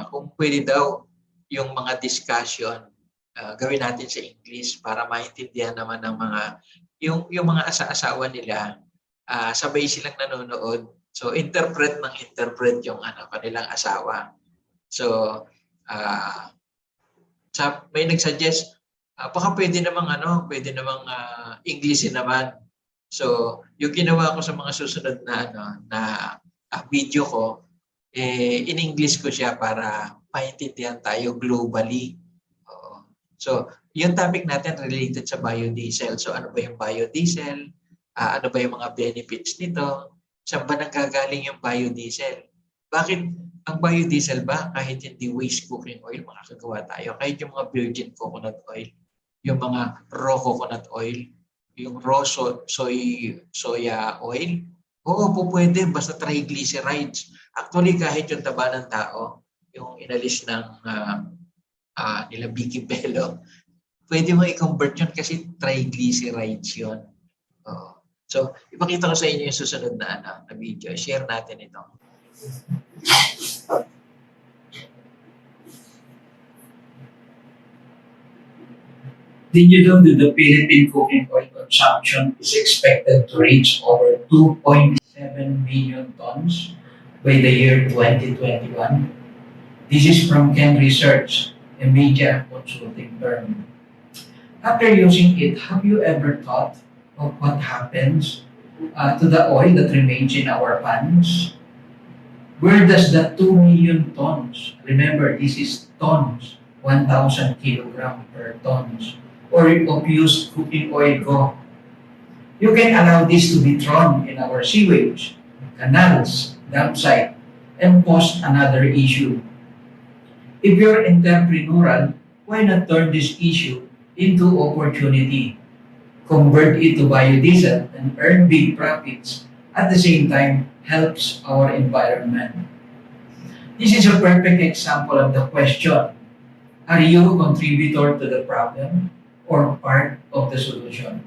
kung pwede daw yung mga discussion gawin natin sa English para maintindihan naman ng mga yung mga asa-asawa nila, sabay silang nanonood. So interpret yung kanilang asawa. So may nagsuggest baka pwede namang English naman. So yung ginawa ko sa mga susunod na video ko, in English ko siya para maintindihan tayo globally. So, yung topic natin related sa biodiesel. So, ano ba yung biodiesel? Ano ba yung mga benefits nito? Saan ba nanggagaling yung biodiesel? Bakit ang biodiesel ba kahit hindi waste cooking oil makakagawa tayo? Kahit yung mga virgin coconut oil, yung mga raw coconut oil, yung raw soya oil, oo, pwede basta triglycerides. Actually, kahit yung taba ng tao, yung inalis ng nila Vicky Bello, pwede mo i-convert yun kasi triglycerides yun. So, ipakita ko sa inyo yung susunod na video. Share natin ito. Did you know that the Philippine cooking oil consumption is expected to reach over 2.7 million tons by the year 2021? This is from Ken Research, a media consulting firm. After using it, have you ever thought of what happens to the oil that remains in our pans? Where does the 2 million tons, remember this is tons, 1,000 kilogram per tons, or of used cooking oil go? You can allow this to be thrown in our sewage, canals, dump site, and cause another issue. If you're entrepreneurial, why not turn this issue into opportunity? Convert it to biodiesel and earn big profits. At the same time, helps our environment. This is a perfect example of the question. Are you a contributor to the problem or part of the solution?